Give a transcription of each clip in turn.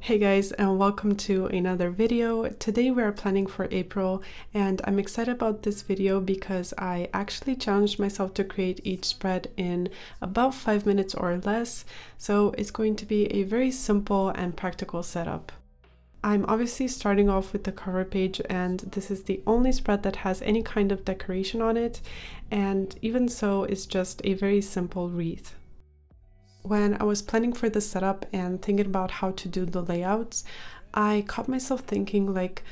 Hey guys, and welcome to another video. Today we are planning for April, and I'm excited about this video because I actually challenged myself to create each spread in about 5 minutes or less, so it's going to be a very simple and practical setup. I'm obviously starting off with the cover page, and this is the only spread that has any kind of decoration on it, and even so, it's just a very simple wreath. When I was planning for the setup and thinking about how to do the layouts, I caught myself thinking like,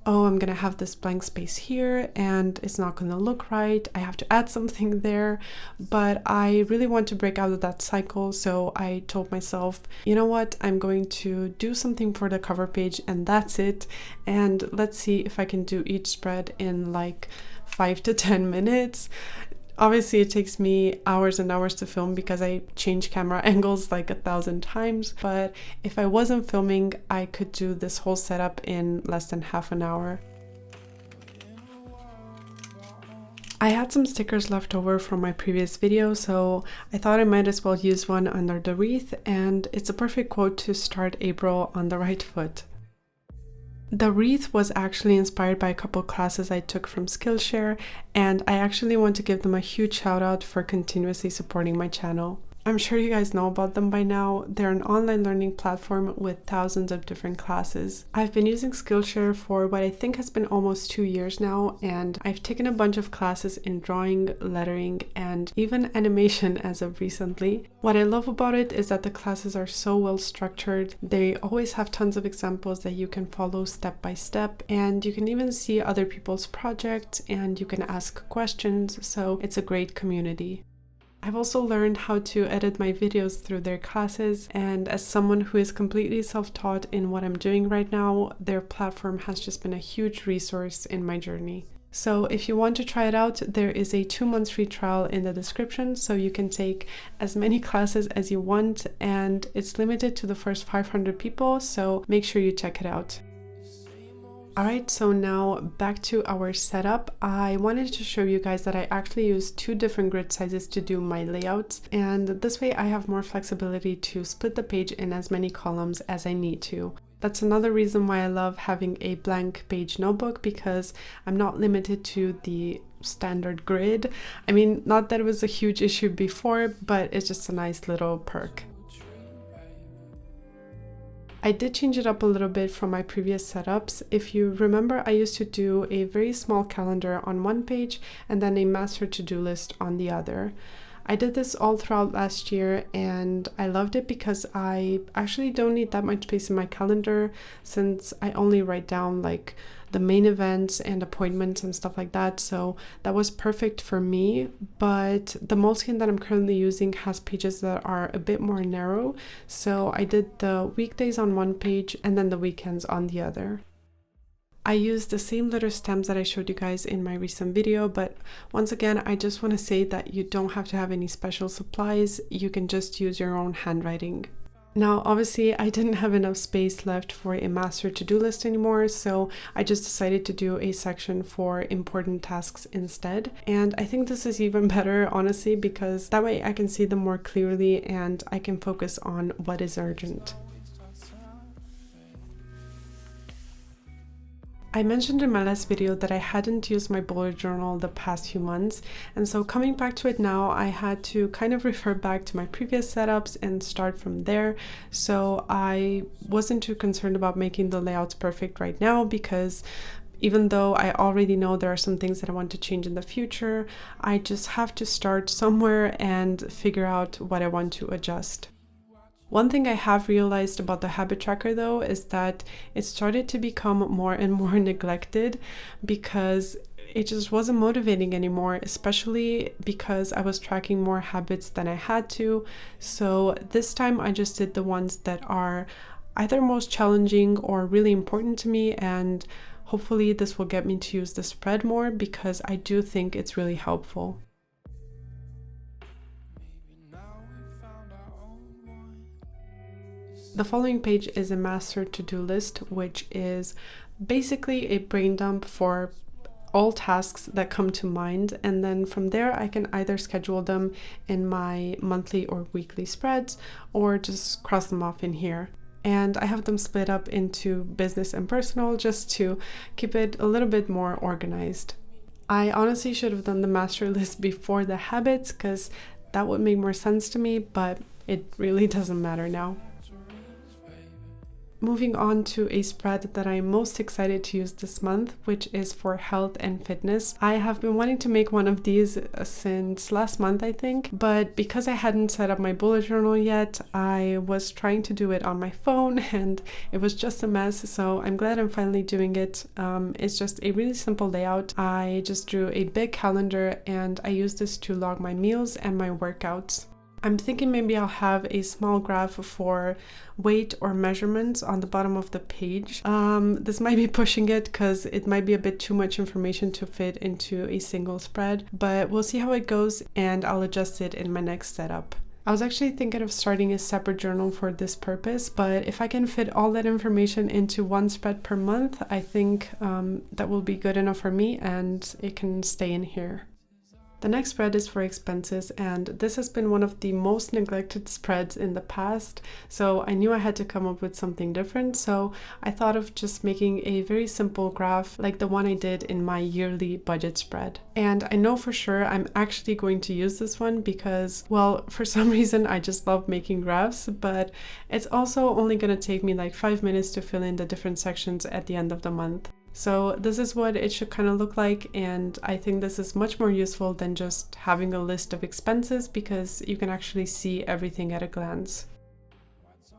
oh, I'm gonna have this blank space here and it's not gonna look right. I have to add something there, but I really want to break out of that cycle. So I told myself, you know what, I'm going to do something for the cover page and that's it. And let's see if I can do each spread in like 5 to 10 minutes. Obviously, it takes me hours and hours to film because I change camera angles like 1,000 times, but if I wasn't filming, I could do this whole setup in less than half an hour. I had some stickers left over from my previous video, so I thought I might as well use one under the wreath, and it's a perfect quote to start April on the right foot. The wreath was actually inspired by a couple classes I took from Skillshare, and I actually want to give them a huge shout out for continuously supporting my channel. I'm sure you guys know about them by now. They're an online learning platform with thousands of different classes. I've been using Skillshare for what I think has been almost 2 years now, and I've taken a bunch of classes in drawing, lettering, and even animation as of recently. What I love about it is that the classes are so well structured. They always have tons of examples that you can follow step by step, and you can even see other people's projects and you can ask questions, so it's a great community. I've also learned how to edit my videos through their classes, and as someone who is completely self-taught in what I'm doing right now, their platform has just been a huge resource in my journey. So if you want to try it out, there is a 2-month free trial in the description, so you can take as many classes as you want, and it's limited to the first 500 people, so make sure you check it out. Alright, so now back to our setup. I wanted to show you guys that I actually use 2 different grid sizes to do my layouts, and this way I have more flexibility to split the page in as many columns as I need to. That's another reason why I love having a blank page notebook, because I'm not limited to the standard grid. I mean, not that it was a huge issue before, but it's just a nice little perk. I did change it up a little bit from my previous setups. If you remember, I used to do a very small calendar on one page and then a master to-do list on the other. I did this all throughout last year and I loved it because I actually don't need that much space in my calendar, since I only write down like the main events and appointments and stuff like that, so that was perfect for me. But the Moleskine that I'm currently using has pages that are a bit more narrow, so I did the weekdays on one page and then the weekends on the other. I used the same letter stems that I showed you guys in my recent video, but once again, I just want to say that you don't have to have any special supplies. You can just use your own handwriting. Now, obviously, I didn't have enough space left for a master to-do list anymore, so I just decided to do a section for important tasks instead. And I think this is even better, honestly, because that way I can see them more clearly and I can focus on what is urgent. I mentioned in my last video that I hadn't used my bullet journal the past few months, and so coming back to it now, I had to kind of refer back to my previous setups and start from there. So I wasn't too concerned about making the layouts perfect right now, because even though I already know there are some things that I want to change in the future, I just have to start somewhere and figure out what I want to adjust. One thing I have realized about the habit tracker though is that it started to become more and more neglected, because it just wasn't motivating anymore, especially because I was tracking more habits than I had to. So this time I just did the ones that are either most challenging or really important to me, and hopefully this will get me to use the spread more, because I do think it's really helpful. The following page is a master to-do list, which is basically a brain dump for all tasks that come to mind, and then from there I can either schedule them in my monthly or weekly spreads or just cross them off in here. and I have them split up into business and personal just to keep it a little bit more organized. I honestly should have done the master list before the habits because that would make more sense to me, but it really doesn't matter now. Moving on to a spread that I'm most excited to use this month, which is for health and fitness. I have been wanting to make one of these since last month, I think, but because I hadn't set up my bullet journal yet, I was trying to do it on my phone and it was just a mess, so I'm glad I'm finally doing it. It's just a really simple layout. I just drew a big calendar and I use this to log my meals and my workouts. I'm thinking maybe I'll have a small graph for weight or measurements on the bottom of the page. This might be pushing it because it might be a bit too much information to fit into a single spread, but we'll see how it goes and I'll adjust it in my next setup. I was actually thinking of starting a separate journal for this purpose, but if I can fit all that information into one spread per month, I think that will be good enough for me and it can stay in here. The next spread is for expenses, and this has been one of the most neglected spreads in the past, so I knew I had to come up with something different, so I thought of just making a very simple graph like the one I did in my yearly budget spread. And I know for sure I'm actually going to use this one because, well, for some reason I just love making graphs, but it's also only going to take me like 5 minutes to fill in the different sections at the end of the month. So this is what it should kind of look like, and I think this is much more useful than just having a list of expenses because you can actually see everything at a glance.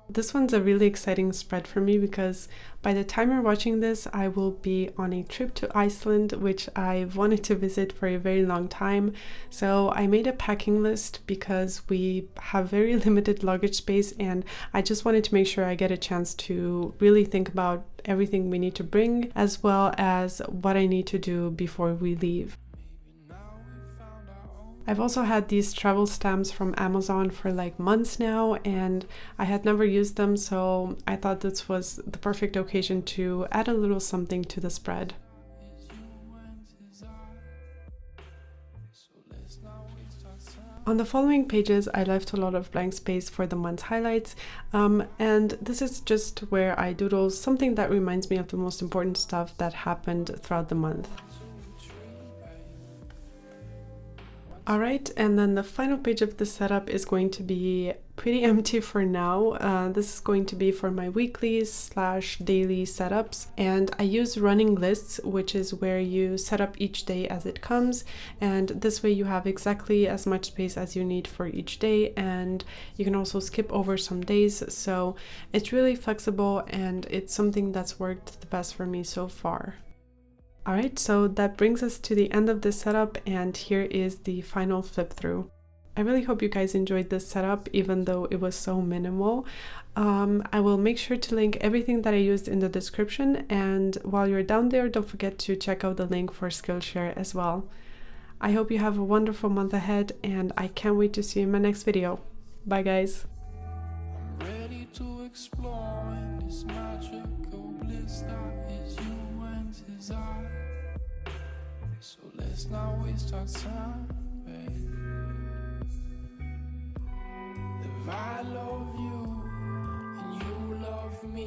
This one's a really exciting spread for me because by the time you're watching this, I will be on a trip to Iceland, which I've wanted to visit for a very long time. So I made a packing list because we have very limited luggage space and I just wanted to make sure I get a chance to really think about everything we need to bring as well as what I need to do before we leave. I've also had these travel stamps from Amazon for like months now and I had never used them, so I thought this was the perfect occasion to add a little something to the spread. On the following pages, I left a lot of blank space for the month's highlights, and this is just where I doodle something that reminds me of the most important stuff that happened throughout the month. Alright, and then the final page of the setup is going to be pretty empty for now. This is going to be for my weekly/daily setups, and I use running lists, which is where you set up each day as it comes, and this way you have exactly as much space as you need for each day, and you can also skip over some days, so it's really flexible and it's something that's worked the best for me so far. Alright, so that brings us to the end of this setup, and here is the final flip through. I really hope you guys enjoyed this setup, even though it was so minimal. I will make sure to link everything that I used in the description, and while you're down there, don't forget to check out the link for Skillshare as well. I hope you have a wonderful month ahead, and I can't wait to see you in my next video. Bye guys! I'm ready to explore in this magical bliss that is you and desire. So let's not waste our time, babe. If I love you